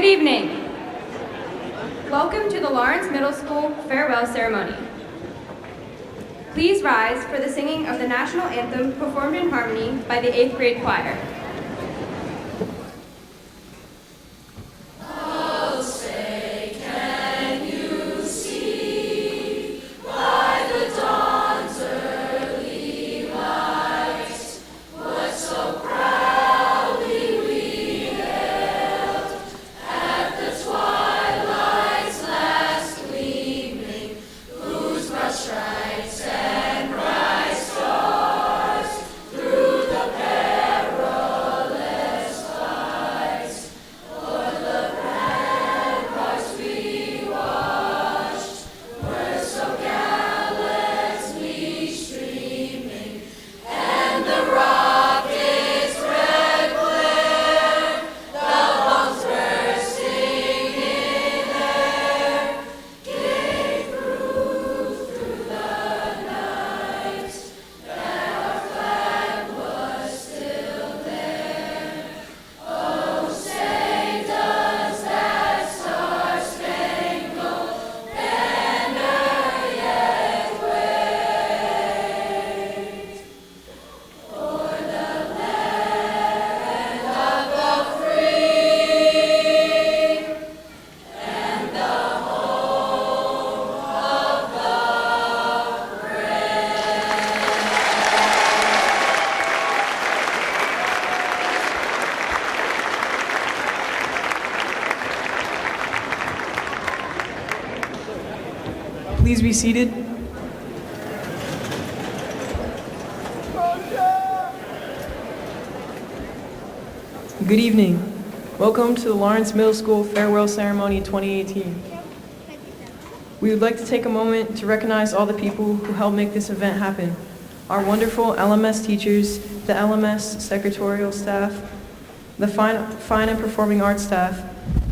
Good evening. Welcome to the Lawrence Middle School Farewell Ceremony. Please rise for the singing of the national anthem performed in harmony by the 8th grade choir. Please be seated. Good evening. Welcome to the Lawrence Middle School Farewell Ceremony 2018. We would like to take a moment to recognize all the people who helped make this event happen. Our wonderful LMS teachers, the LMS secretarial staff, the fine and performing arts staff,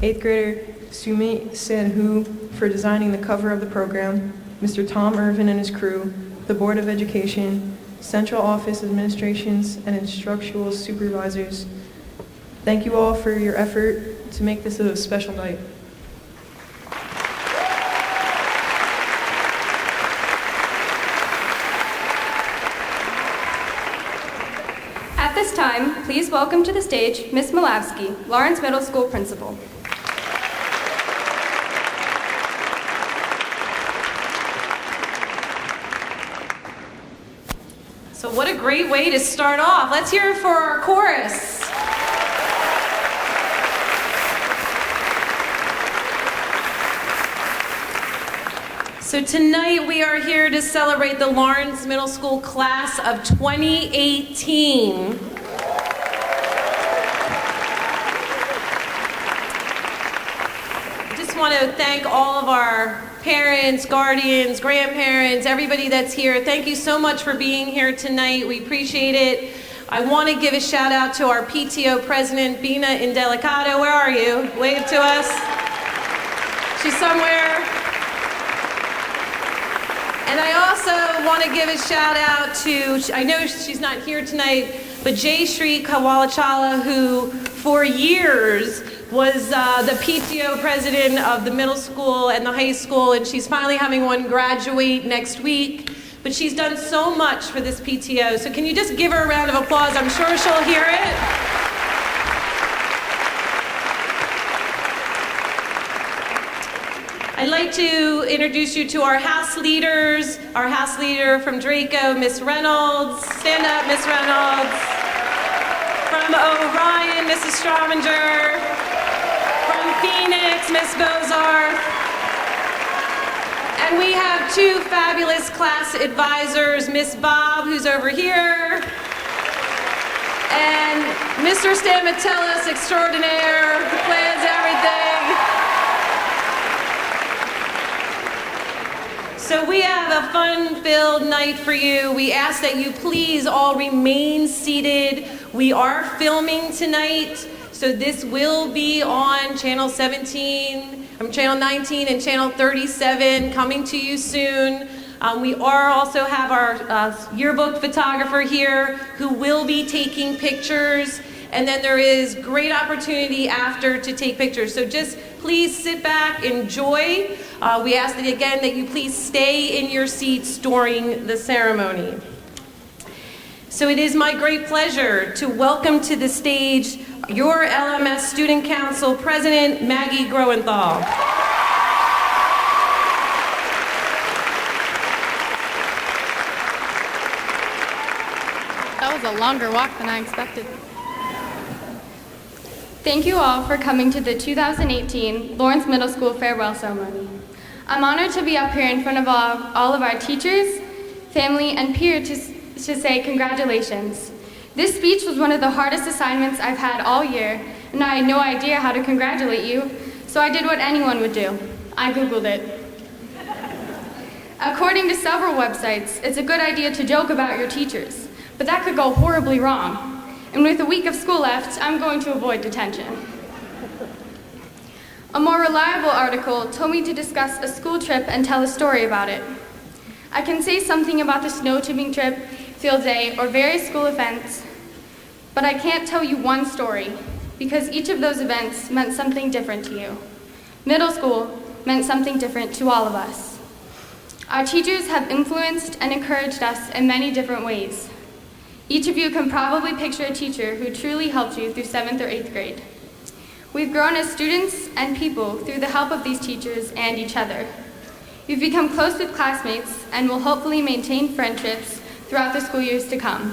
8th grader Sumi Sanhu for designing the cover of the program, Mr. Tom Irvin and his crew, the Board of Education, Central Office Administrations, and Instructional Supervisors. Thank you all for your effort to make this a special night. At this time, please welcome to the stage Ms. Malawski, Lawrence Middle School Principal. So what a great way to start off. Let's hear it for our chorus. So tonight we are here to celebrate the Lawrence Middle School class of 2018. I just want to thank all of our parents, guardians, grandparents, everybody that's here. Thank you so much for being here tonight. We appreciate it. I want to give a shout out to our PTO president, Bina Indelicado. Where are you? Wave to us. She's somewhere. And I also want to give a shout out to, I know she's not here tonight, but Jay Shri Kawalachala, who for years was the PTO president of the middle school and the high school, and she's finally having one graduate next week. But she's done so much for this PTO. So can you just give her a round of applause? I'm sure she'll hear it. I'd like to introduce you to our house leaders. Our house leader from Draco, Miss Reynolds. Stand up, Miss Reynolds. From Orion, Mrs. Strominger. Phoenix, Miss Bozarth. And we have two fabulous class advisors, Miss Bob, who's over here, and Mr. Stamatellis extraordinaire, who plans everything. So we have a fun-filled night for you. We ask that you please all remain seated. We are filming tonight. So this will be on Channel 19 and Channel 37, coming to you soon. We also have our yearbook photographer here who will be taking pictures. and then there is great opportunity after to take pictures. So just please sit back, enjoy. We ask that again that you please stay in your seats during the ceremony. So it is my great pleasure to welcome to the stage your LMS Student Council President, Maggie Groenthal. That was a longer walk than I expected. Thank you all for coming to the 2018 Lawrence Middle School Farewell Ceremony. I'm honored to be up here in front of all of our teachers, family, and peers to say congratulations. This speech was one of the hardest assignments I've had all year, and I had no idea how to congratulate you, so I did what anyone would do. I Googled it. According to several websites, it's a good idea to joke about your teachers, but that could go horribly wrong. And with a week of school left, I'm going to avoid detention. A more reliable article told me to discuss a school trip and tell a story about it. I can say something about the snow tubing trip, field day, or various school events, but I can't tell you one story, because each of those events meant something different to you. Middle school meant something different to all of us. Our teachers have influenced and encouraged us in many different ways. Each of you can probably picture a teacher who truly helped you through 7th or 8th grade. We've grown as students and people through the help of these teachers and each other. You've become close with classmates and will hopefully maintain friendships throughout the school years to come.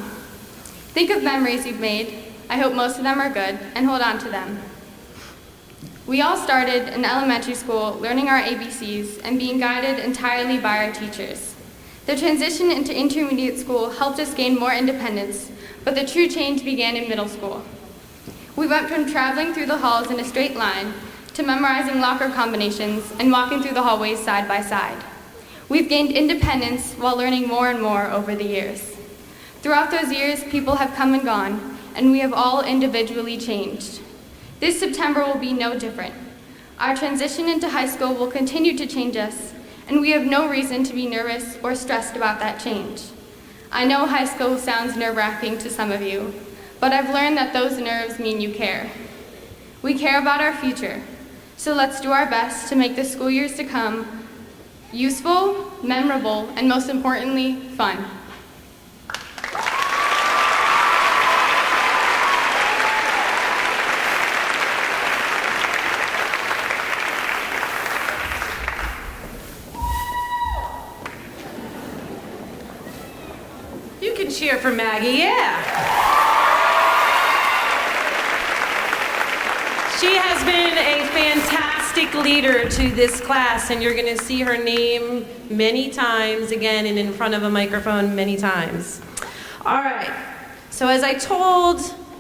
Think of memories you've made. I hope most of them are good, and hold on to them. We all started in elementary school learning our ABCs and being guided entirely by our teachers. The transition into intermediate school helped us gain more independence, but the true change began in middle school. We went from traveling through the halls in a straight line to memorizing locker combinations and walking through the hallways side by side. We've gained independence while learning more and more over the years. Throughout those years, people have come and gone, and we have all individually changed. This September will be no different. Our transition into high school will continue to change us, and we have no reason to be nervous or stressed about that change. I know high school sounds nerve-wracking to some of you, but I've learned that those nerves mean you care. We care about our future, so let's do our best to make the school years to come useful, memorable, and most importantly, fun. Cheer for Maggie, yeah. She has been a fantastic leader to this class, and you're going to see her name many times again and in front of a microphone many times. All right, so as I told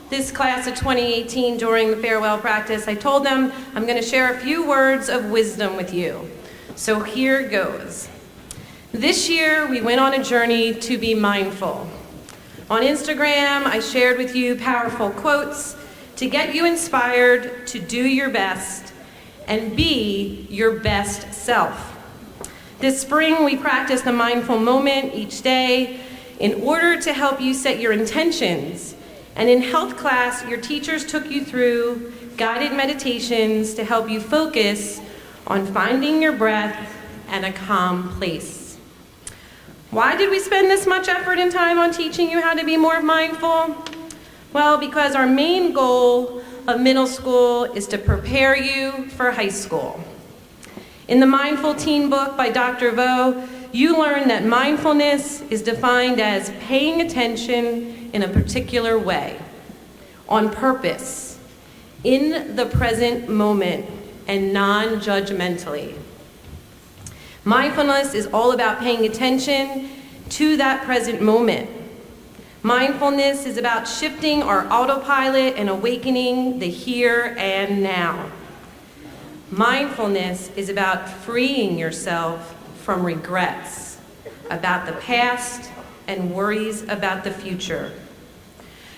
this class of 2018 during the farewell practice, I told them I'm going to share a few words of wisdom with you. So here goes. This year, we went on a journey to be mindful. On Instagram, I shared with you powerful quotes to get you inspired to do your best and be your best self. This spring, we practiced a mindful moment each day in order to help you set your intentions. And in health class, your teachers took you through guided meditations to help you focus on finding your breath and a calm place. Why did we spend this much effort and time on teaching you how to be more mindful? Well, because our main goal of middle school is to prepare you for high school. In the Mindful Teen book by Dr. Vo, you learn that mindfulness is defined as paying attention in a particular way, on purpose, in the present moment, and non-judgmentally. Mindfulness is all about paying attention to that present moment. Mindfulness is about shifting our autopilot and awakening the here and now. Mindfulness is about freeing yourself from regrets about the past and worries about the future.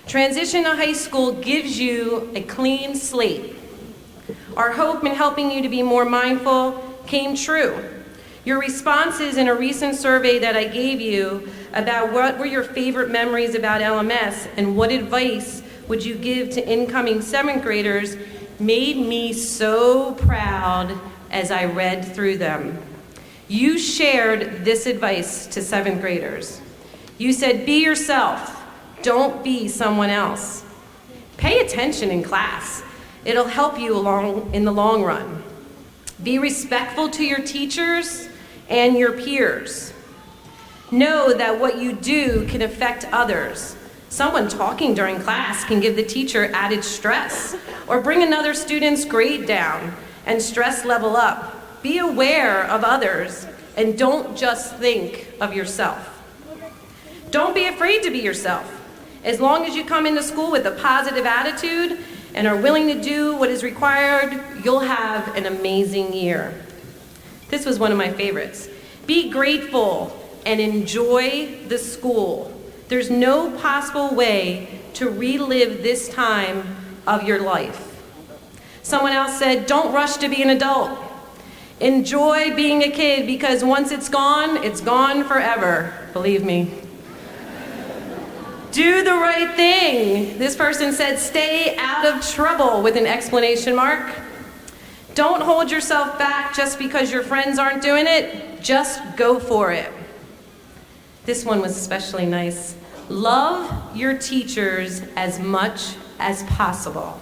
Transition to high school gives you a clean slate. Our hope in helping you to be more mindful came true. Your responses in a recent survey that I gave you about what were your favorite memories about LMS and what advice would you give to incoming 7th graders made me so proud as I read through them. You shared this advice to 7th graders. You said, be yourself, don't be someone else. Pay attention in class. It'll help you along in the long run. Be respectful to your teachers and your peers. Know that what you do can affect others. Someone talking during class can give the teacher added stress or bring another student's grade down and stress level up. Be aware of others and don't just think of yourself. Don't be afraid to be yourself. As long as you come into school with a positive attitude and are willing to do what is required, you'll have an amazing year. This was one of my favorites. Be grateful and enjoy the school. There's no possible way to relive this time of your life. Someone else said, don't rush to be an adult. Enjoy being a kid because once it's gone forever, believe me. Do the right thing. This person said, stay out of trouble with an exclamation mark. Don't hold yourself back just because your friends aren't doing it. Just go for it. This one was especially nice. Love your teachers as much as possible.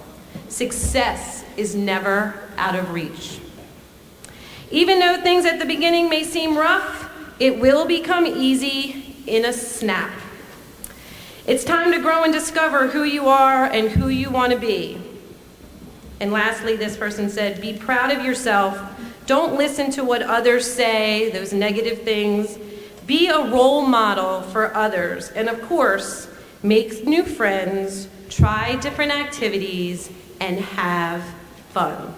Success is never out of reach. Even though things at the beginning may seem rough, it will become easy in a snap. It's time to grow and discover who you are and who you want to be. And lastly, this person said, be proud of yourself. Don't listen to what others say, those negative things. Be a role model for others. And of course, make new friends, try different activities, and have fun.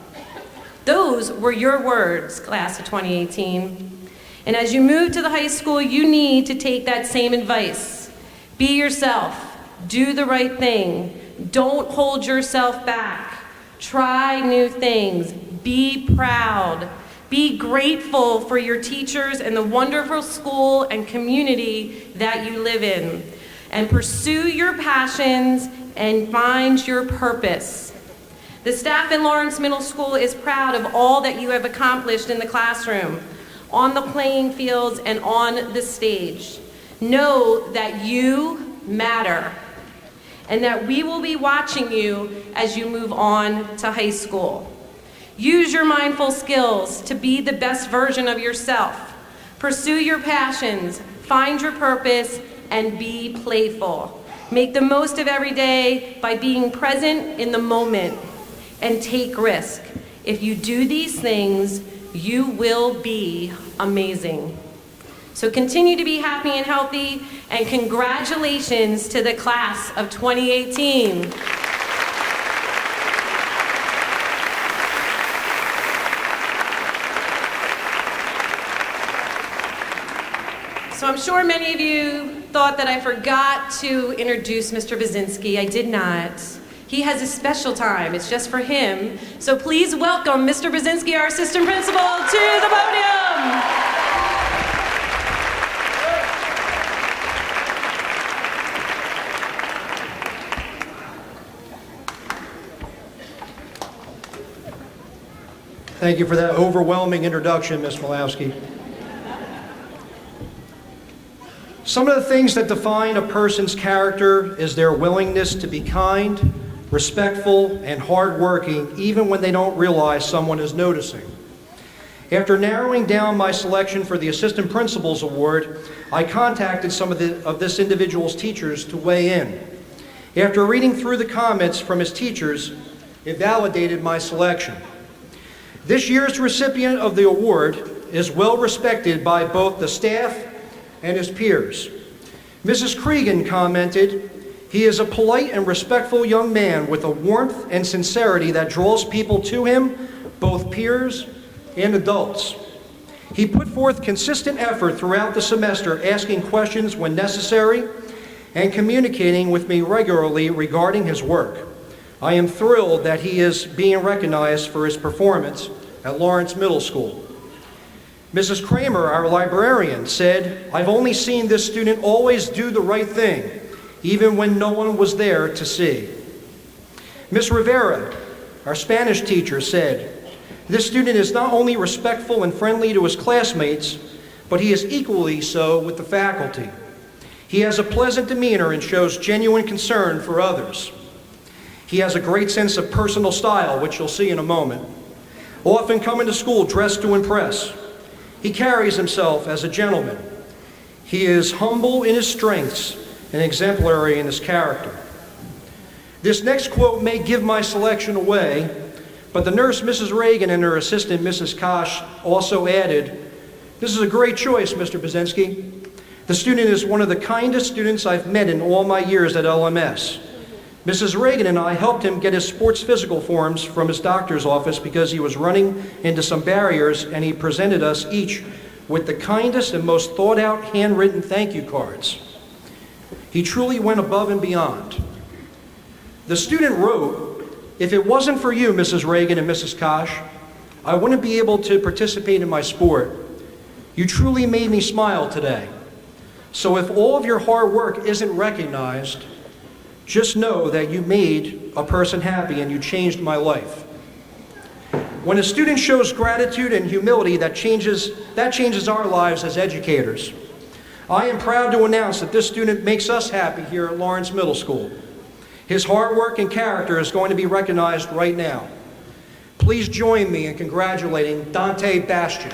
Those were your words, class of 2018. And as you move to the high school, you need to take that same advice. Be yourself. Do the right thing. Don't hold yourself back. Try new things. Be proud. Be grateful for your teachers and the wonderful school and community that you live in. And pursue your passions and find your purpose. The staff in Lawrence Middle School is proud of all that you have accomplished in the classroom, on the playing fields, and on the stage. Know that you matter and that we will be watching you as you move on to high school. Use your mindful skills to be the best version of yourself. Pursue your passions, find your purpose, and be playful. Make the most of every day by being present in the moment and take risk. If you do these things, you will be amazing. So continue to be happy and healthy, and congratulations to the class of 2018. So I'm sure many of you thought that I forgot to introduce Mr. Basinski. I did not. He has a special time. It's just for him. So please welcome Mr. Basinski, our assistant principal, to the podium. Thank you for that overwhelming introduction, Ms. Malowski. Some of the things that define a person's character is their willingness to be kind, respectful, and hardworking, even when they don't realize someone is noticing. After narrowing down my selection for the Assistant Principal's Award, I contacted some of this individual's teachers to weigh in. After reading through the comments from his teachers, it validated my selection. This year's recipient of the award is well respected by both the staff and his peers. Mrs. Cregan commented, "He is a polite and respectful young man with a warmth and sincerity that draws people to him, both peers and adults. He put forth consistent effort throughout the semester, asking questions when necessary and communicating with me regularly regarding his work. I am thrilled that he is being recognized for his performance at Lawrence Middle School." Mrs. Kramer, our librarian, said, "I've only seen this student always do the right thing, even when no one was there to see. Miss Rivera, our Spanish teacher, said, "This student is not only respectful and friendly to his classmates, but he is equally so with the faculty. He has a pleasant demeanor and shows genuine concern for others. He has a great sense of personal style, which you'll see in a moment, often coming to school dressed to impress. He carries himself as a gentleman. He is humble in his strengths and exemplary in his character." This next quote may give my selection away, but the nurse, Mrs. Reagan, and her assistant, Mrs. Kosh, also added, "This is a great choice, Mr. Bazinski. The student is one of the kindest students I've met in all my years at LMS. Mrs. Reagan and I helped him get his sports physical forms from his doctor's office because he was running into some barriers, and he presented us each with the kindest and most thought-out handwritten thank you cards. He truly went above and beyond." The student wrote, "If it wasn't for you, Mrs. Reagan and Mrs. Kosh, I wouldn't be able to participate in my sport. You truly made me smile today. So if all of your hard work isn't recognized, just know that you made a person happy and you changed my life." When a student shows gratitude and humility, that changes our lives as educators. I am proud to announce that this student makes us happy here at Lawrence Middle School. His hard work and character is going to be recognized right now. Please join me in congratulating Dante Bastian.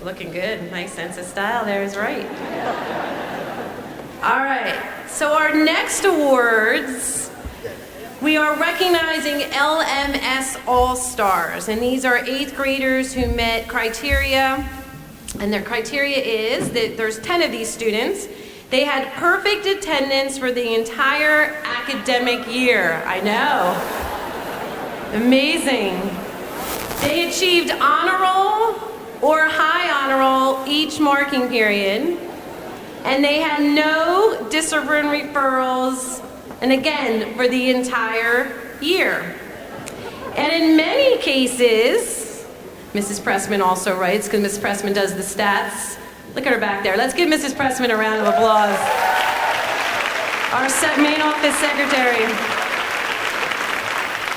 Looking good. Nice sense of style there is right. All right. So our next awards, we are recognizing LMS All-Stars. And these are 8th graders who met criteria. And their criteria is that there's 10 of these students. They had perfect attendance for the entire academic year. I know. Amazing. They achieved honor roll or high honor roll each marking period, and they had no disciplinary referrals, and again, for the entire year. And in many cases, Mrs. Pressman also writes, because Mrs. Pressman does the stats. Look at her back there. Let's give Mrs. Pressman a round of applause. Our main office secretary.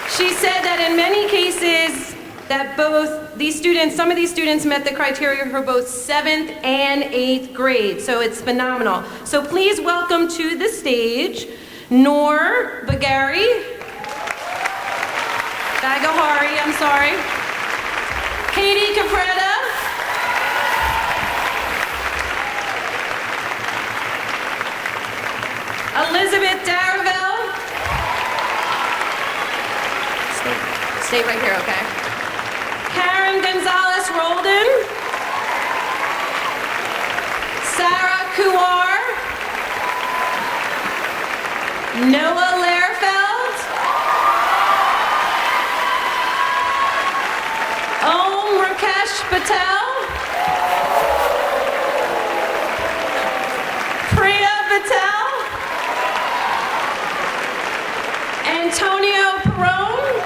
She said that in many cases, that both these students, some of these students met the criteria for both 7th and 8th grade, so it's phenomenal. So please welcome to the stage, Noor Bagari, Bagahari, I'm sorry, Katie Capretta, Elizabeth Darville, Stay right here, okay? Karen Gonzalez Roldan, Sarah Kuwar, Noah Lehrfeld, Om Rakesh Patel, Priya Patel, Antonio Perone,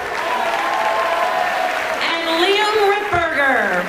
and Liam Ripberger.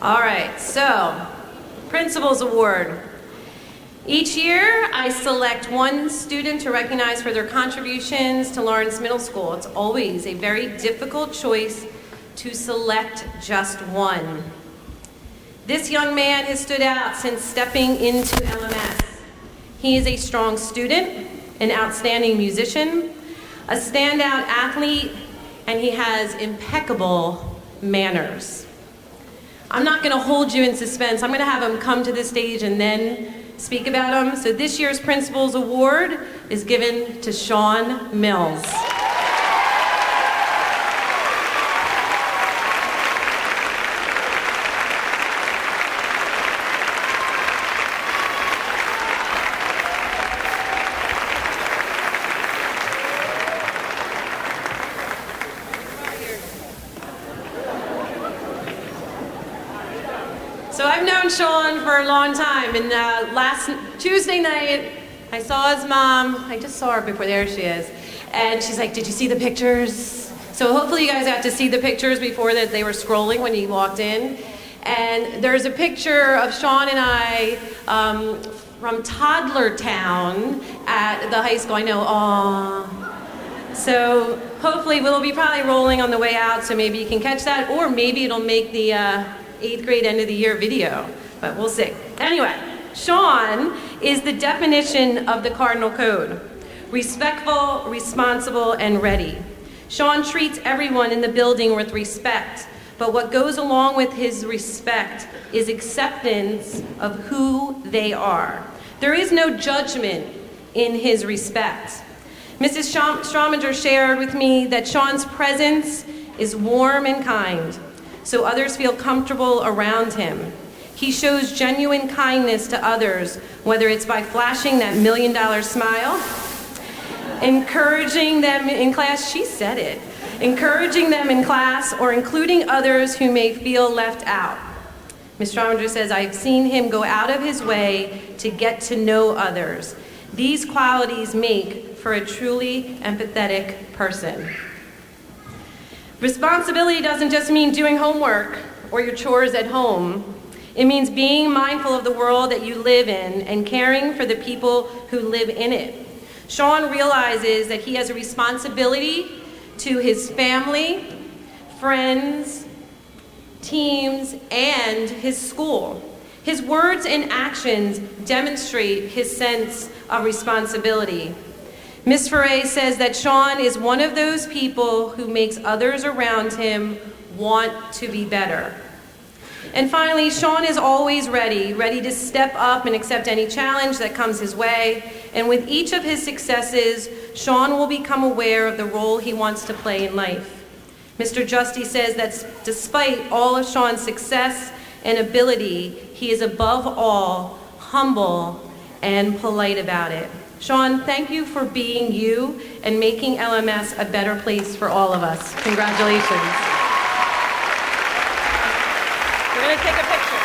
All right, so Principal's Award. Each year, I select one student to recognize for their contributions to Lawrence Middle School. It's always a very difficult choice to select just one. This young man has stood out since stepping into LMS. He is a strong student, an outstanding musician, a standout athlete, and he has impeccable manners. I'm not going to hold you in suspense. I'm going to have him come to the stage and then speak about him. So this year's Principal's Award is given to Sean Mills. So I've known Sean for a long time, and last Tuesday night, I saw his mom. I just saw her before, there she is. And she's like, did you see the pictures? So hopefully you guys got to see the pictures before that they were scrolling when he walked in. And there's a picture of Sean and I from Toddler Town at the high school. I know, aww. So hopefully we'll be probably rolling on the way out, so maybe you can catch that, or maybe it'll make the 8th grade end of the year video, but we'll see. Anyway, Sean is the definition of the Cardinal Code: respectful, responsible, and ready. Sean treats everyone in the building with respect, but what goes along with his respect is acceptance of who they are. There is no judgment in his respect. Mrs. Strominger shared with me that Sean's presence is warm and kind, so others feel comfortable around him. He shows genuine kindness to others, whether it's by flashing that $1 million smile, encouraging them in class, she said it, encouraging them in class, or including others who may feel left out. Ms. Strominger says, I've seen him go out of his way to get to know others. These qualities make for a truly empathetic person. Responsibility doesn't just mean doing homework or your chores at home. It means being mindful of the world that you live in and caring for the people who live in it. Sean realizes that he has a responsibility to his family, friends, teams, and his school. His words and actions demonstrate his sense of responsibility. Ms. Ferre says that Sean is one of those people who makes others around him want to be better. And finally, Sean is always ready to step up and accept any challenge that comes his way. And with each of his successes, Sean will become aware of the role he wants to play in life. Mr. Justy says that despite all of Sean's success and ability, he is above all humble and polite about it. Sean, thank you for being you and making LMS a better place for all of us. Congratulations. We're going to take a picture.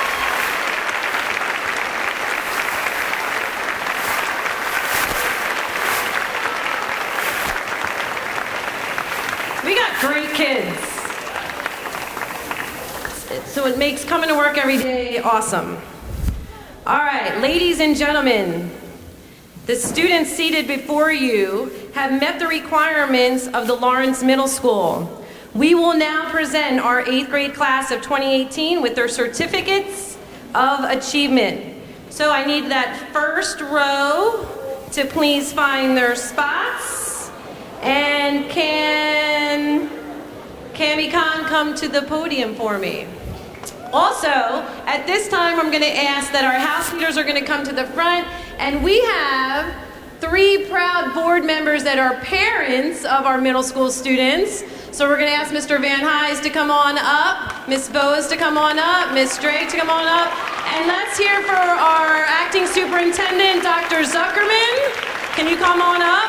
We got great kids. So it makes coming to work every day awesome. All right, ladies and gentlemen, the students seated before you have met the requirements of the Lawrence Middle School. We will now present our 8th grade class of 2018 with their certificates of achievement. So I need that first row to please find their spots. And can Cami Khan come to the podium for me? Also, at this time, I'm going to ask that our house leaders are going to come to the front, and we have 3 proud board members that are parents of our middle school students. So we're going to ask Mr. Van Hise to come on up, Ms. Bose to come on up, Ms. Drake to come on up, and let's hear for our acting superintendent, Dr. Zuckerman. Can you come on up?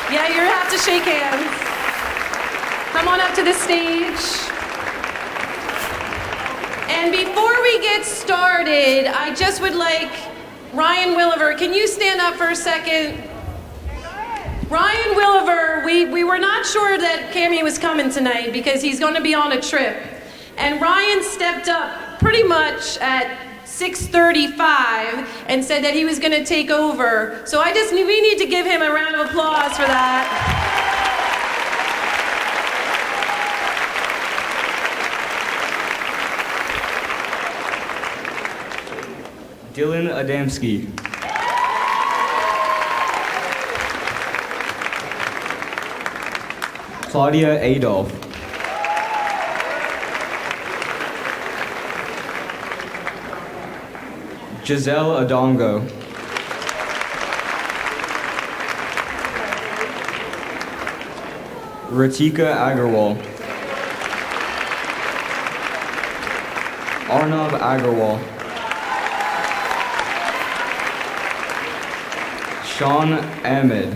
Yeah, you have to shake hands. Come on up to the stage. And before we get started, I just would like Ryan Williver, can you stand up for a second? Ryan Williver, we were not sure that Cami was coming tonight because he's going to be on a trip. And Ryan stepped up pretty much at 6:35 and said that he was going to take over. So we need to give him a round of applause for that. Dylan Adamski. Claudia Adolf. Giselle Adongo. Ratika Agarwal. Arnav Agarwal. Sean Ahmed.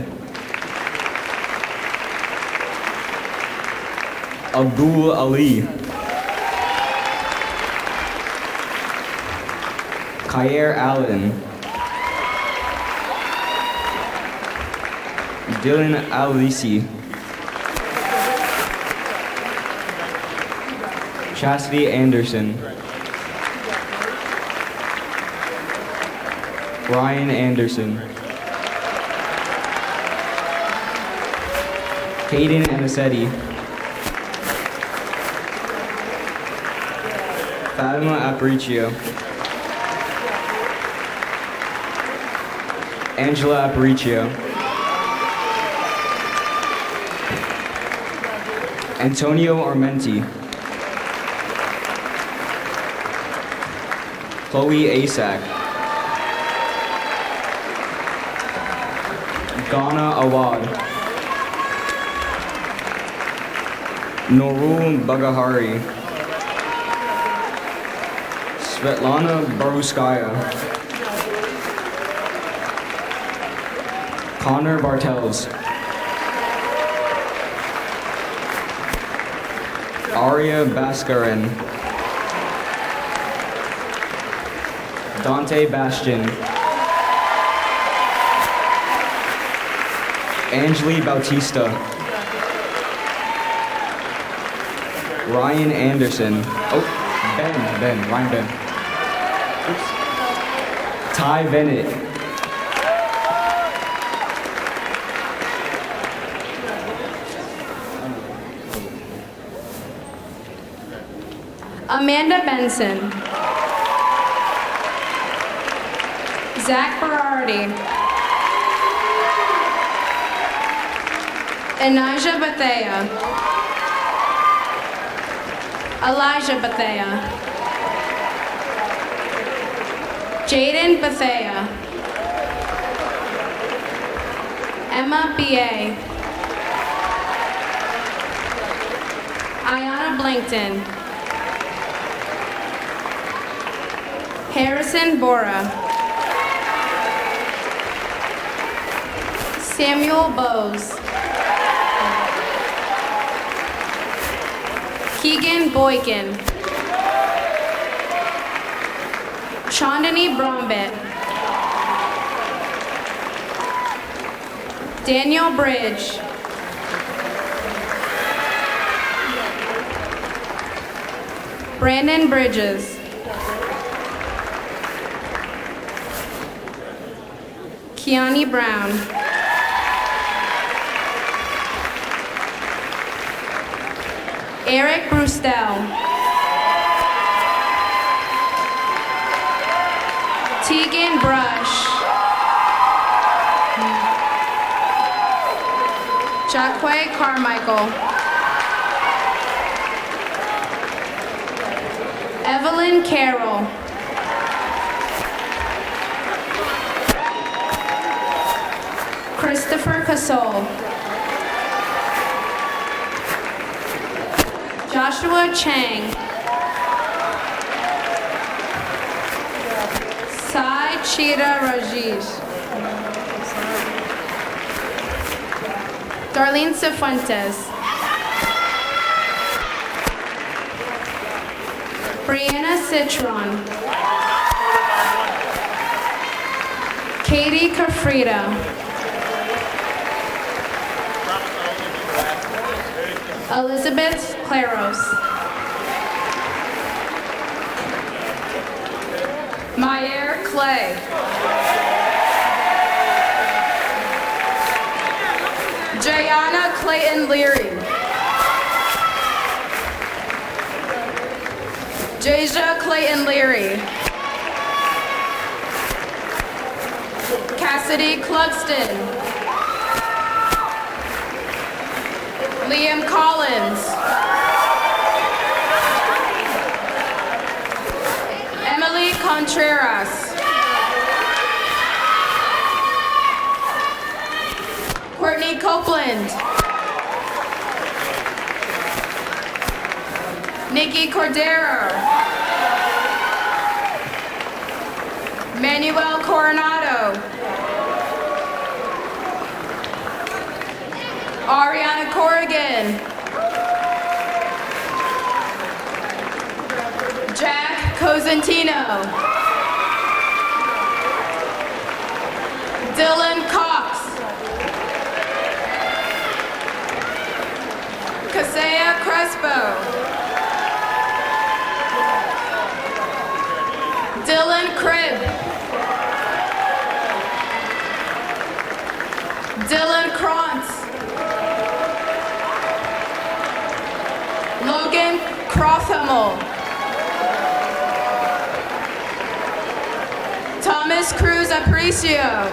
Abdul Ali. Kyer Allen. Dylan Alisi. Chastity Anderson. Ryan Anderson. Hayden Anisetti. Fatima Aparicio. Angela Aparicio. Antonio Armenti. Chloe Asak. Donna Awad. Norul Bagahari. Svetlana Baruskaya. Connor Bartels. Arya Baskarin. Dante Bastian. Angeli Bautista. Ryan Anderson. Ryan Ben. Oops. Ty Bennett. Amanda Benson. Zach Berardi. Elijah Bethea. Elijah Bethea. Jaden Bethea. Emma B.A. Ayana Blankton. Harrison Bora. Samuel Bowes. Keegan Boykin. Chandani Brombit. Daniel Bridge. Brandon Bridges. Kiani Brown. Eric Brustel. Tegan Brush. Jacque Carmichael. Evelyn Carroll. Christopher Casol. Joshua Chang. Sai Chida Rajesh. Darlene Cifuentes. Brianna Citron. Katie Cafrida. Elizabeth Claros. Myer Clay. Jayana Clayton Leary. Jasia Clayton Leary. Cassidy Clugston. Liam Collins. Emily Contreras. Courtney Copeland. Nikki Cordero. Manuel Coronado. Ariana Corrigan. Jack Cosentino. Dylan Cox. Kasea Crespo. Dylan Cribb. Dylan Krantz. Logan Crothhummel. Thomas Cruz Aparicio.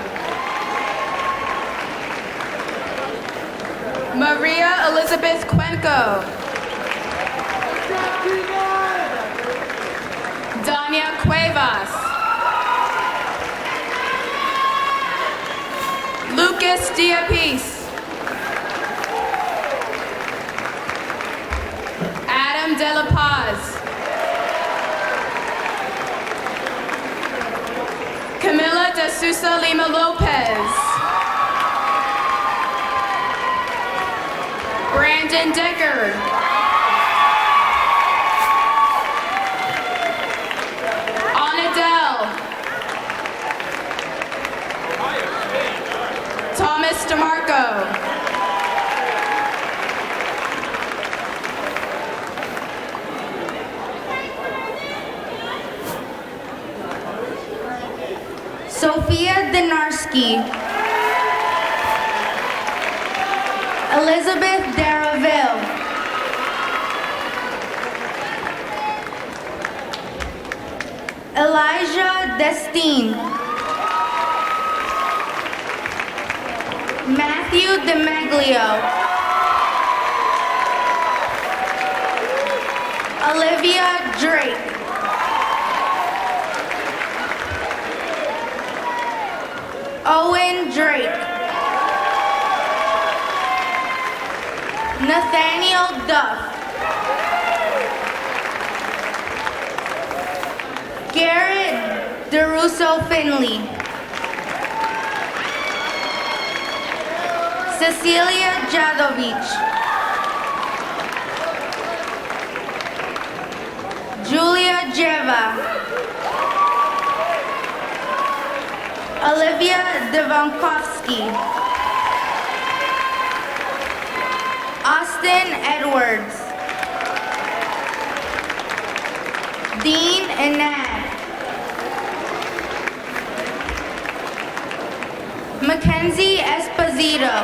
Maria Elizabeth Cuenco. Dania Cuevas. Lucas Diapis. Adam De La Paz. Camila De Sousa Lima Lopez. Brandon Deckard. Anadel. Thomas DeMarco. Sophia Dinarski. Elizabeth Daraville. Elijah Destine. Matthew DeMaglio. Olivia Drake. Owen Drake. Nathaniel Duff. Garrett DeRusso Finley. Cecilia Jadovich. Julia Jeva. Olivia Devankovsky. Austin Edwards. Dean Anad. Mackenzie Esposito.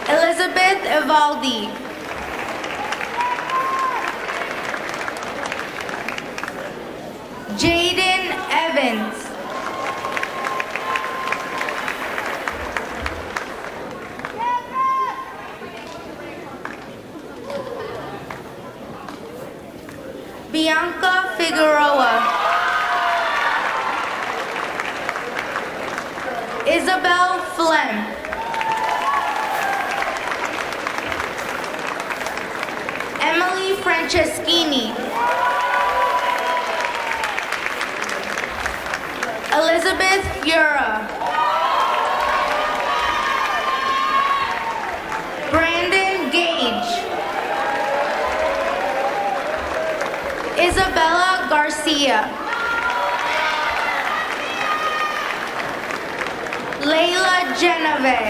Elizabeth Evaldi. Jaden Evans. Bianca Figueroa. Isabel Flem. Emily Franceschini. Elizabeth Fura. Brandon Gage. Isabella Garcia. Layla Geneve.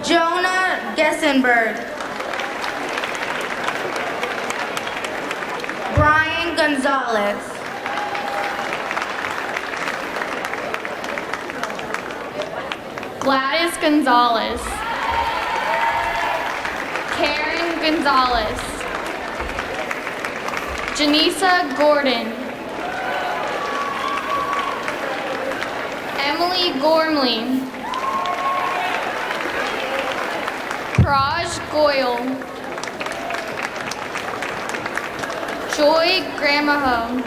Jonah Wissenberg. Brian Gonzalez. Gladys Gonzalez. Karen Gonzalez. Janisa Gordon. Emily Gormley. Praj Goyal. Joy Gramaho.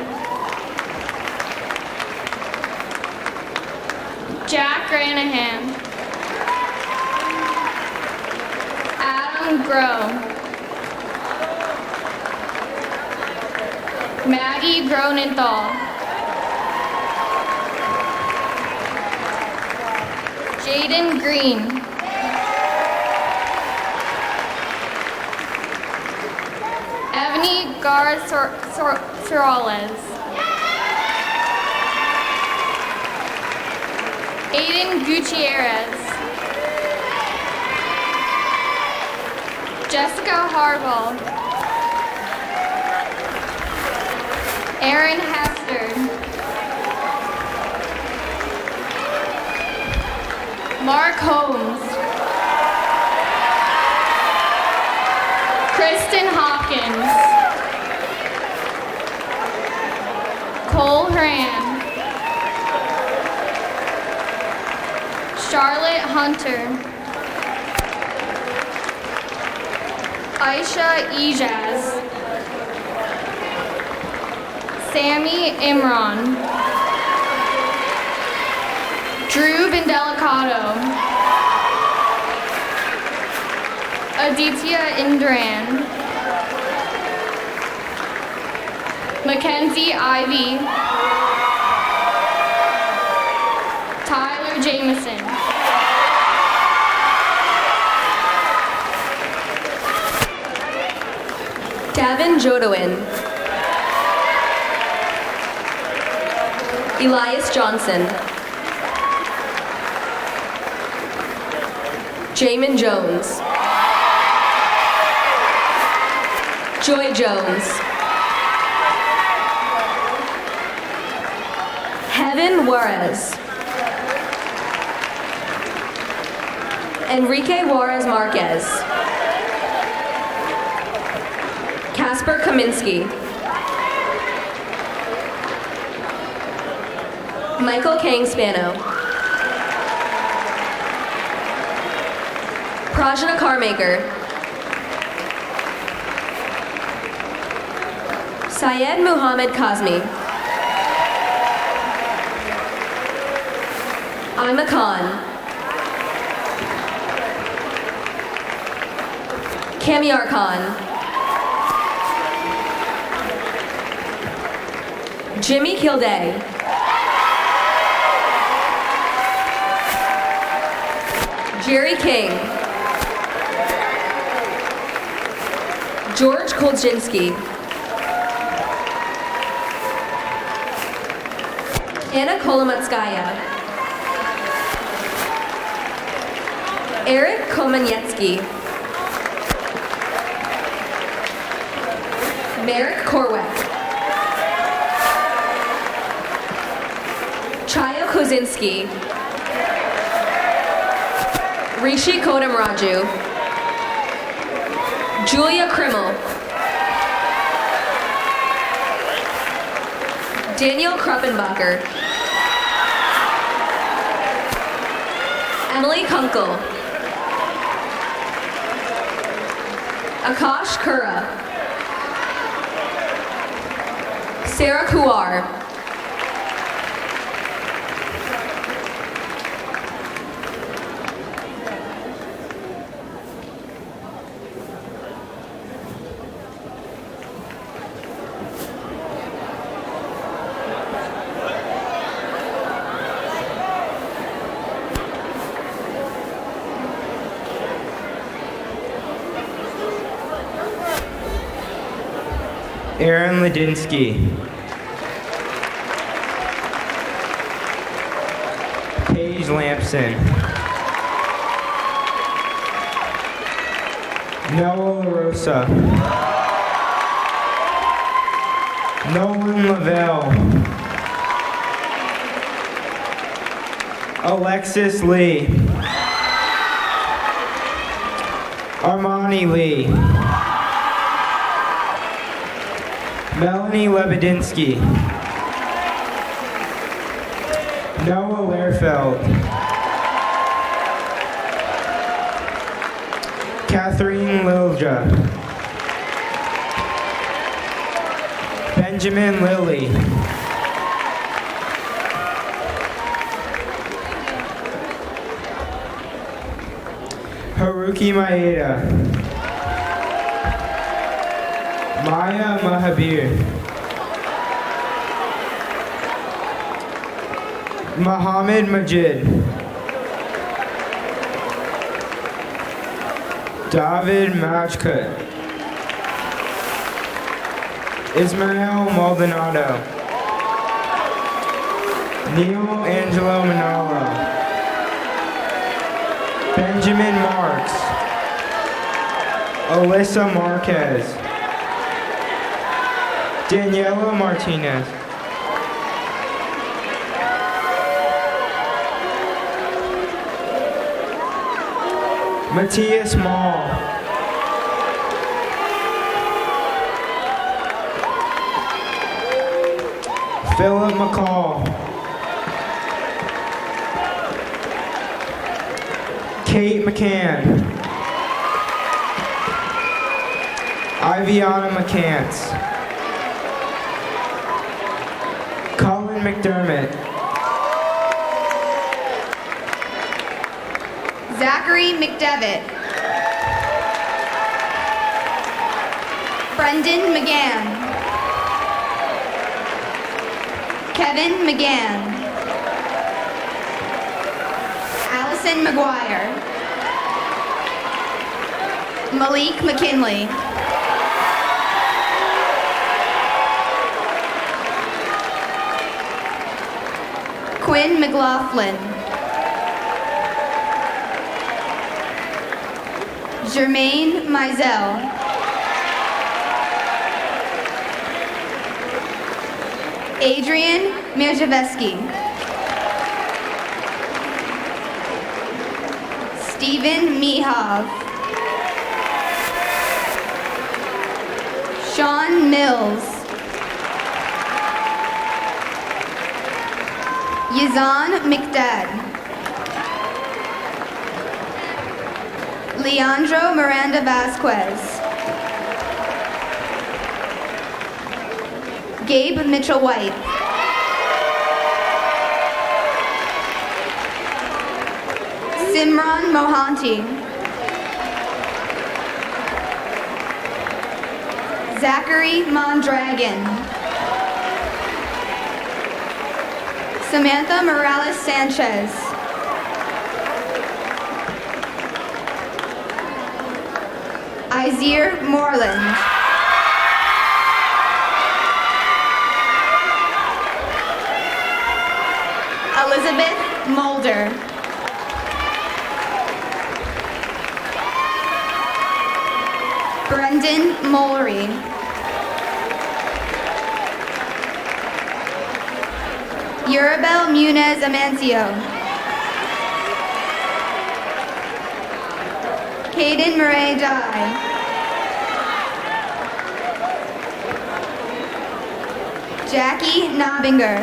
Jack Granahan. Adam Groh. Maggie Gronenthal. Jaden Green. Ebony Sorales. Aiden Gutierrez. Jessica Harville. Aaron Hester. Mark Holmes. Kristen Hopkins. Cole Horan. Charlotte Hunter. Aisha Ijaz. Sammy Imran. Drew Vindelicato. Aditya Indran. Mackenzie Ivy. Tyler Jameson. Gavin Jodowin. Elias Johnson. Jamin Jones. Joy Jones. Heaven Juarez. Enrique Juarez Marquez. Casper Kaminsky. Michael Kang Spano. Prajna Carmaker. Syed Muhammad Kazmi. Ima Khan. Kamiar Khan. Jimmy Kilday. Jerry King. George Kolczynski. Anna Kolomatskaya. Eric Komaniecki. Merrick Korwek. Chaya Kozinski. Rishi Kodamraju. Julia Krimmel. Daniel Kruppenbacher. Emily Kunkel. Akash Kura. Sarah Kuar. Aaron Ladinsky. Paige Lampson. Noah LaRosa. Nolan Lavelle. Alexis Lee. Armani Lee. Melanie Lebedinsky. Noah Lehrfeld. Catherine Lilja. Benjamin Lilly. Haruki Maeda. Maya Mahabir. Muhammad Majid. David Majkut. Ismael Maldonado. Neil Angelo Manalo. Benjamin Marks. Alyssa Marquez. Daniela Martinez. Matthias Mall. Philip McCall. Kate McCann. Iviana McCants. Colin McDermott. Zachary McDevitt. Brendan McGann. Kevin McGann. Allison McGuire. Malik McKinley. Quinn McLaughlin. Jermaine Mizell. Adrian Mirjaveski. Stephen Mihov. Sean Mills. Yazan McDad. Leandro Miranda Vasquez. Gabe Mitchell White. Simran Mohanty. Zachary Mondragon. Samantha Morales Sanchez. Izir Moreland. Elizabeth Mulder. Brendan Mullery. Urabel Munez Amancio. Caden Murray Dye. Jackie Nobinger.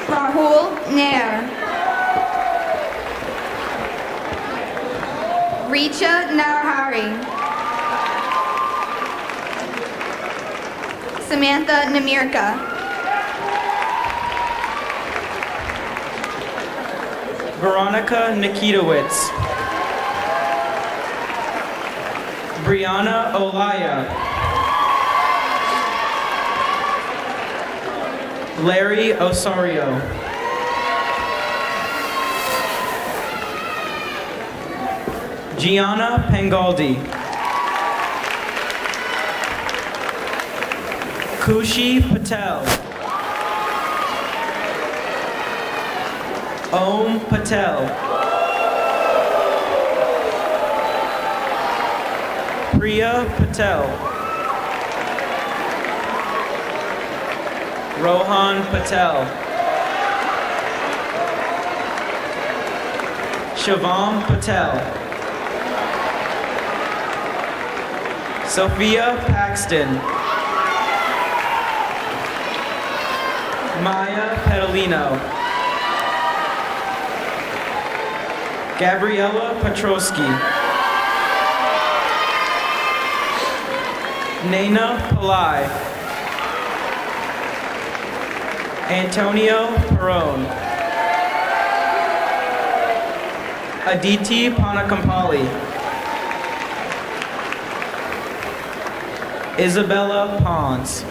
Rahul Nair. Richa Narahari. Samantha Namirka. Veronica Nikitowicz. Brianna Olaya. Larry Osario. Gianna Pengaldi. Kushi Patel. Om Patel. Priya Patel. Rohan Patel. Shivam Patel. Sophia Paxton. Maya Petalino. Gabriella Petrosky. Naina Pillai. Antonio Perone. Aditi Panakampali. Isabella Pons.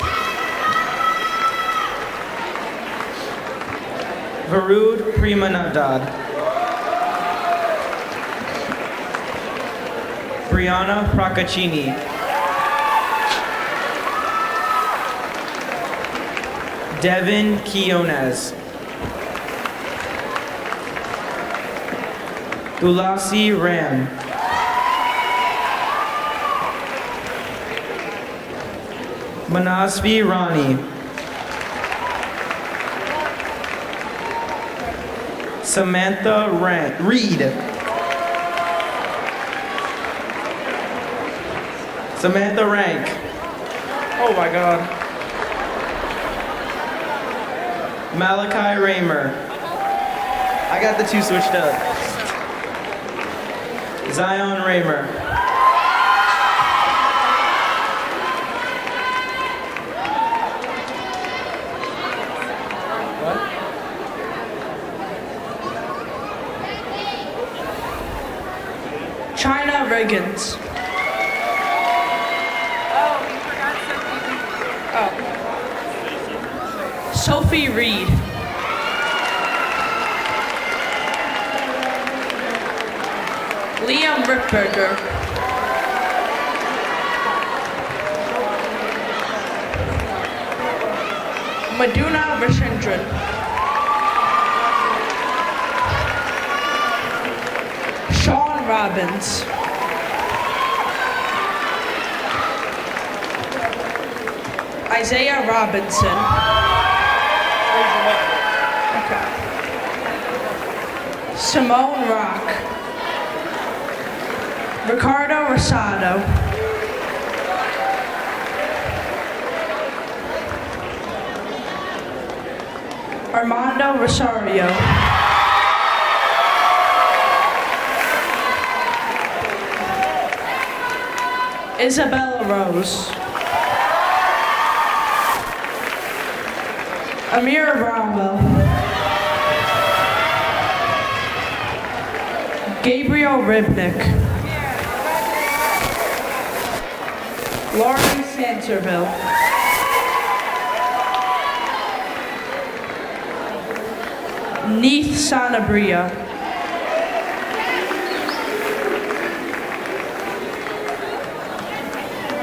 Varud Premanandad. Brianna Procaccini. Devin Quiones. Ulasi Ram. Manasvi Rani. Samantha Reed. Samantha Rank. Oh my God. Malachi Raymer. I got the two switched up. Zion Raymer. China Riggins. Sophie Reed. Liam Rickberger. Maduna Rishindran. Sean Robbins. Isaiah Robinson. Okay. Simone Rock. Ricardo Rosado. Armando Rosario. Isabella Rose. Amira Bravo. Gabriel Ribnick. Lauren Sanserville. Neith Sanabria.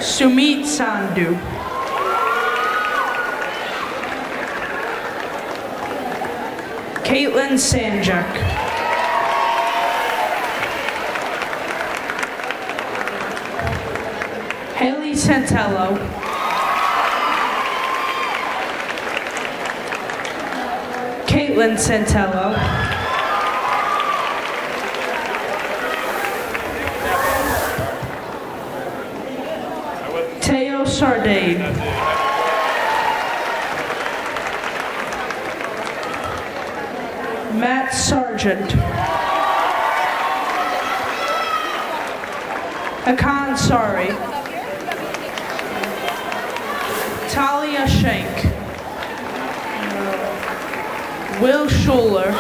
Sumit Sandhu. Caitlin Sanjak. Haley Santello. Caitlin Santello. Teo Sardane. Matt Sargent. Hakan Sari. Talia Shank. Will Schuler.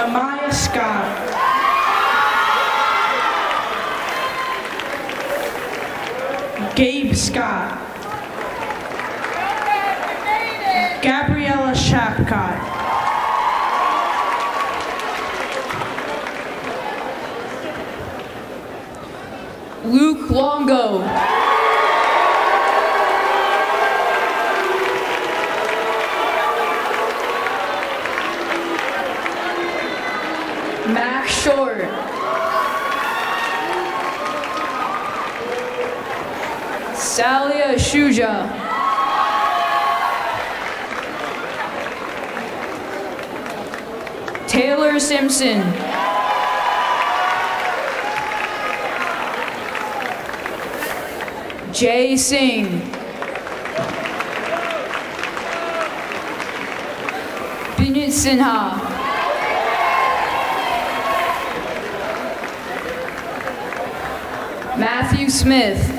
Amaya Scott. Gabe Scott. Gabriella Shapcott. Luke Longo. Salia Shuja. Taylor Simpson. Jay Singh. Binit Sinha. Matthew Smith.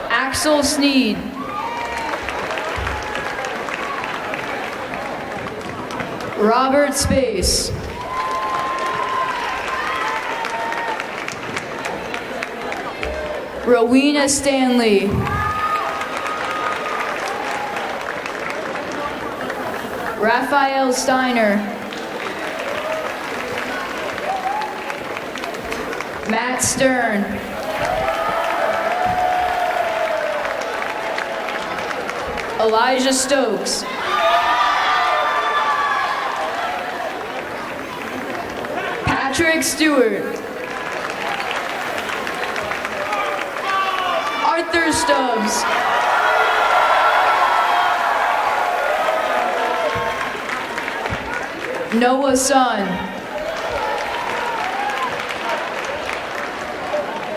Axel Sneed. Robert Space. Rowena Stanley. Raphael Steiner. Matt Stern. Elijah Stokes. Patrick Stewart. Arthur Stubbs. Noah Sun.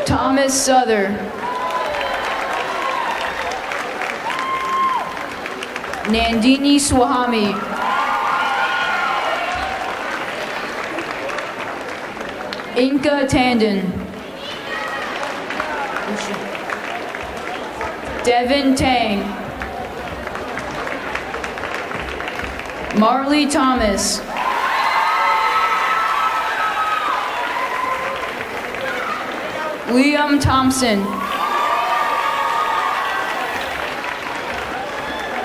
Thomas Souther. Nandini Swahami. Inka Tandon. Devin Tang. Marley Thomas. Liam Thompson.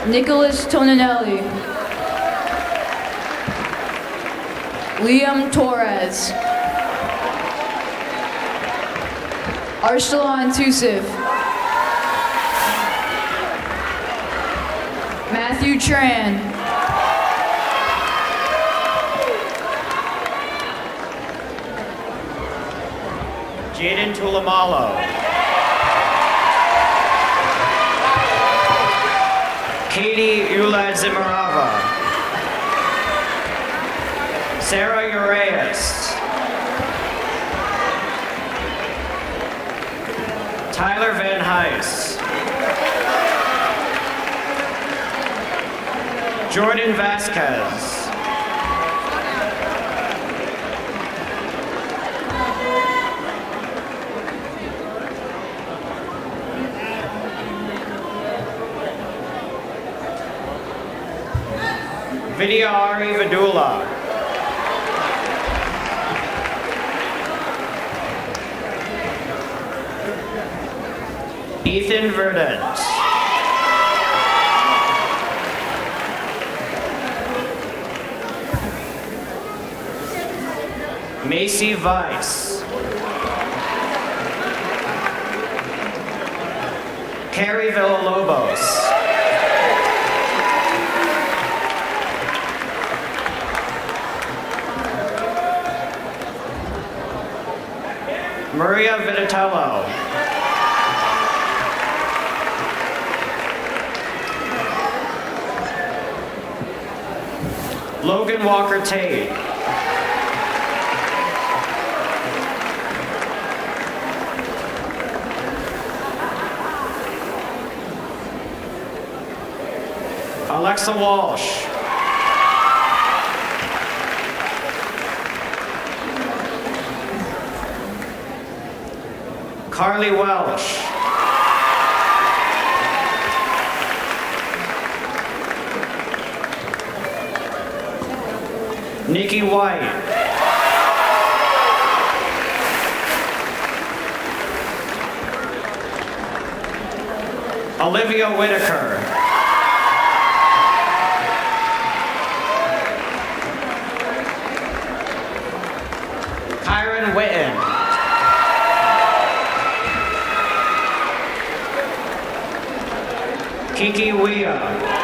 Nicholas Toninelli. Liam Torres. Arsalan Tusif. Matthew Tran. Jaden Tulamalo. Katie Ulad Zimarava. Sarah Urias. Tyler Van Heis. Jordan Vasquez. Vidya Ari Vidula. Ethan Verdant. Macy Weiss. Carrie Villalobos. Maria Vitatello. Logan Walker Tate. Alexa Walsh. Carly Welsh. Nikki White. Olivia Whitaker. Kyron Witten. Kiki Wea.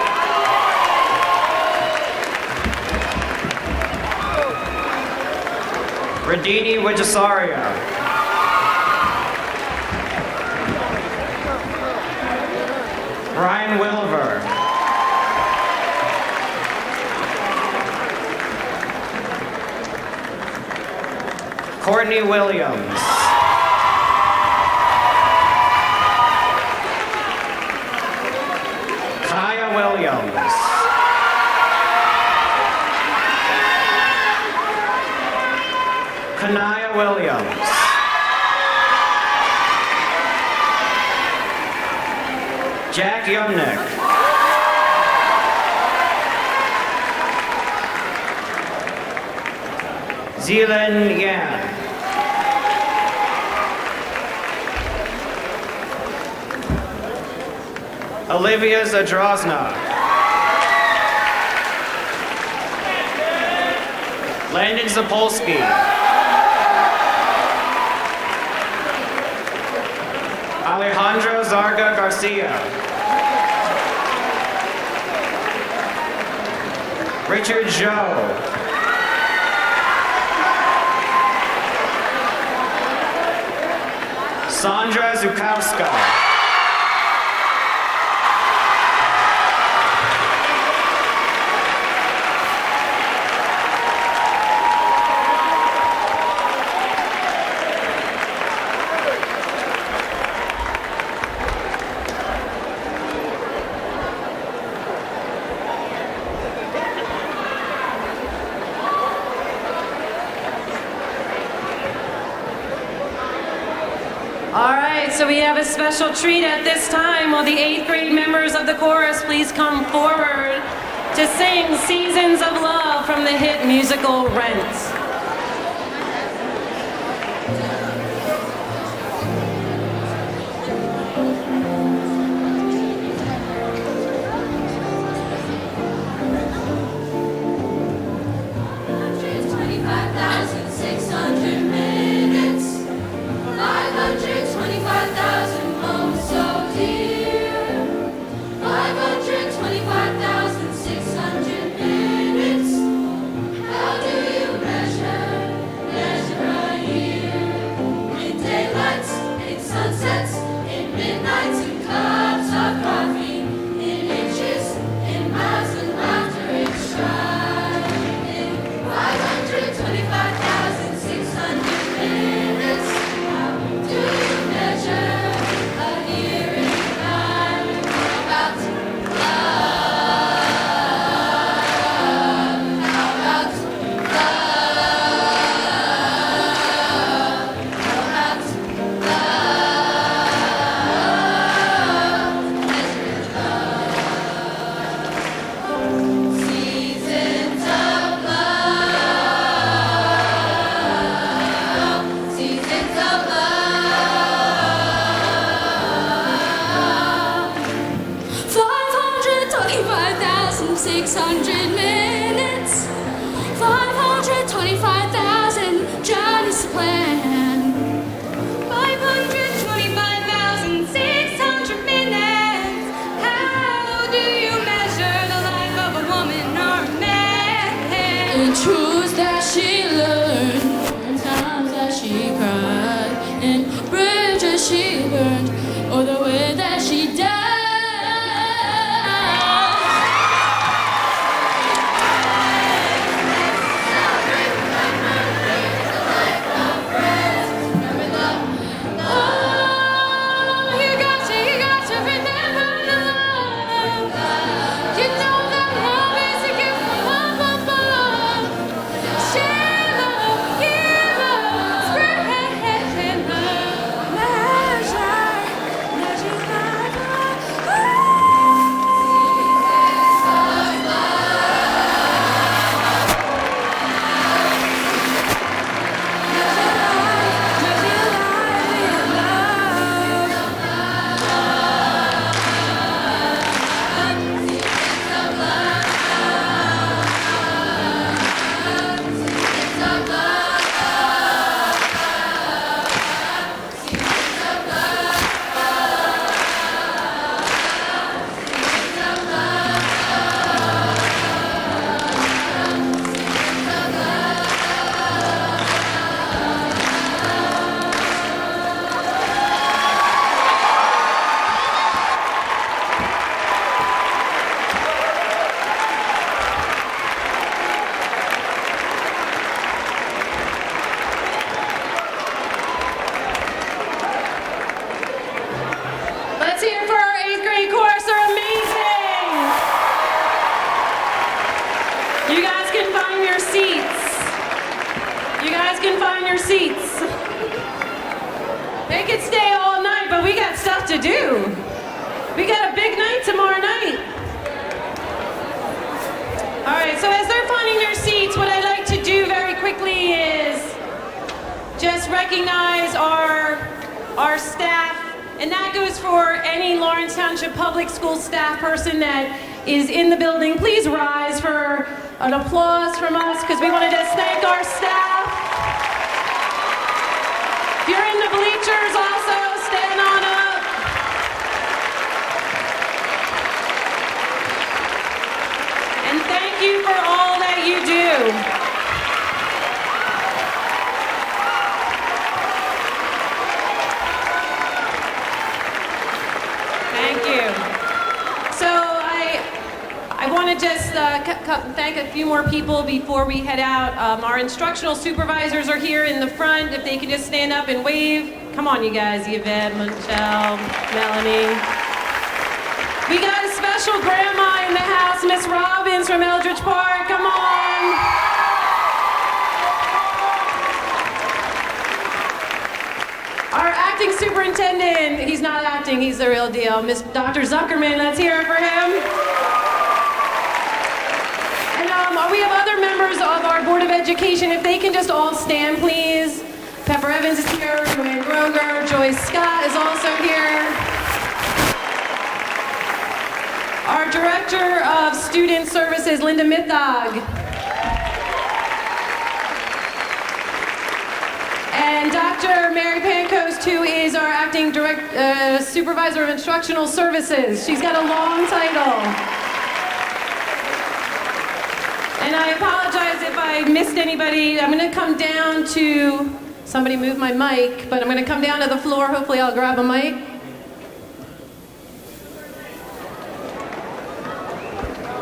Radini Wijasaria. Ryan Wilver. Courtney Williams. Kaya Williams. Kanaya Williams. Jack Yumnick. Zealand Yan. Olivia Zadrozna. Landon Zapolsky. Alejandro Zarga Garcia. Richard Joe. Sandra Zukowska. All right, so we have a special treat at this time. Will the 8th grade members of the chorus please come forward to sing Seasons of Love from the hit musical Rent. How do you measure a year? guys can find your seats. They could stay all night, but we got stuff to do. We got a big night tomorrow night. All right, so as they're finding their seats, what I'd like to do very quickly is just recognize our staff, and that goes for any Lawrence Township Public School staff person that is in the building. Please rise for an applause from us, because we want to just thank our staff. If you're in the bleachers also, stand on up. And thank you for all that you do. Thank you. So I want to just thank a few more people before we head out. Our instructional supervisors are here in the front. If they can just stand up and wave. Come on, you guys. Yvette, Michelle, Melanie. We got a special grandma in the house, Miss Robbins from Eldridge Park. Come on. Our acting superintendent, he's not acting, he's the real deal. Miss Dr. Zuckerman, let's hear it for him. And we have other members of our Board of Education. If they can just all stand, please. Pepper Evans is here, Joanne Groger, Joyce Scott is also here. Our Director of Student Services, Linda Mithog. And Dr. Mary Pankos, who is our acting supervisor of instructional services. She's got a long title. And I apologize if I missed anybody. I'm going to come down to, somebody move my mic, but I'm going to come down to the floor. Hopefully I'll grab a mic.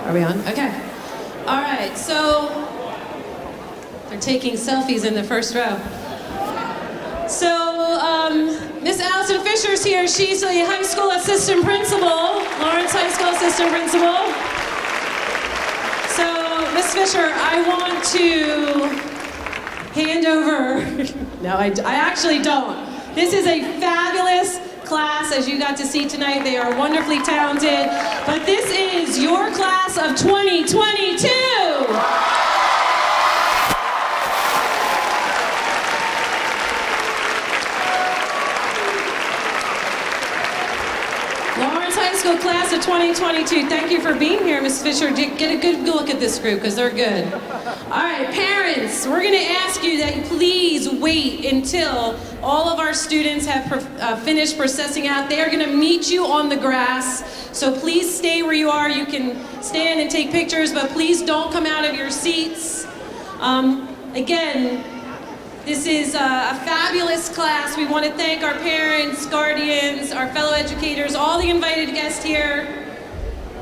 Are we on? Okay. All right, so they're taking selfies in the first row. So, Miss Allison Fisher's here. She's a high school assistant principal, Lawrence High School assistant principal. So, Miss Fisher, I want to hand over. No, I actually don't. This is a fabulous class, as you got to see tonight. They are wonderfully talented. But this is your class of 2022. Lawrence High School class of 2022. Thank you for being here, Ms. Fisher. Get a good look at this group, because they're good. All right, parents, we're going to ask you that you please wait until all of our students have finished processing out. They are going to meet you on the grass, so please stay where you are. You can stand and take pictures, but please don't come out of your seats. Again, this is a fabulous class. We want to thank our parents, guardians, our fellow educators, all the invited guests here.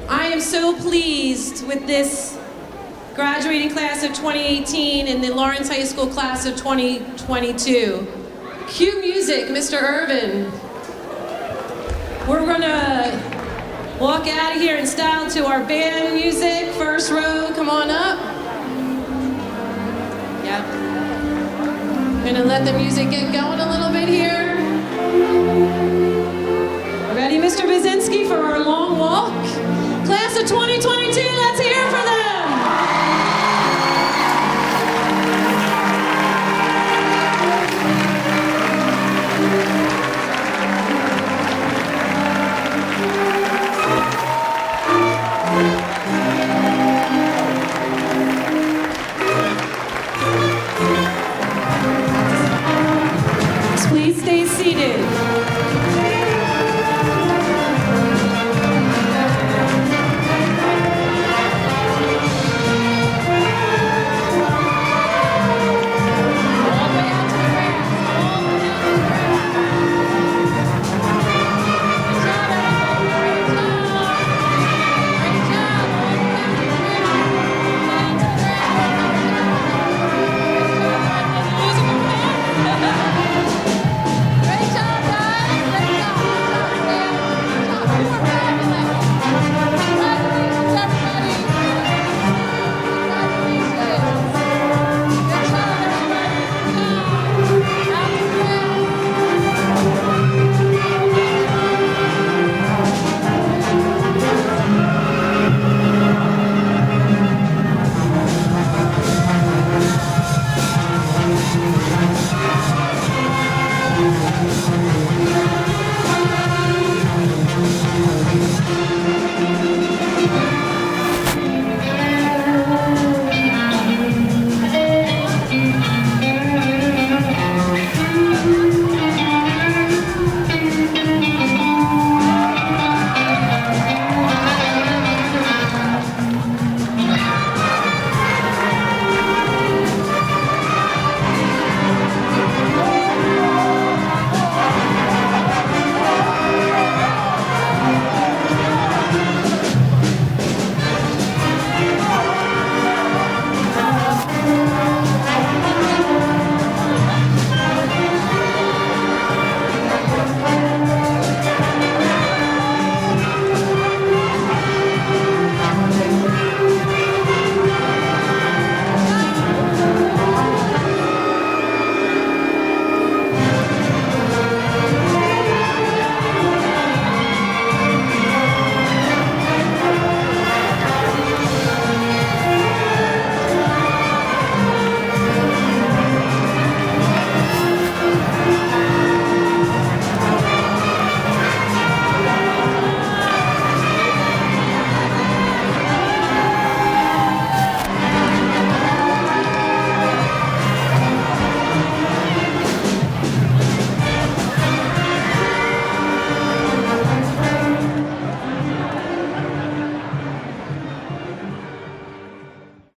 I am so pleased with this graduating class of 2018 and the Lawrence High School class of 2022. Cue music, Mr. Irvin. We're gonna walk out of here in style to our band music. First row, come on up. Yep. We're gonna let the music get going a little bit here. Ready, Mr. Bazinski, for our long walk? Class of 2022, let's hear for them. Please stay seated.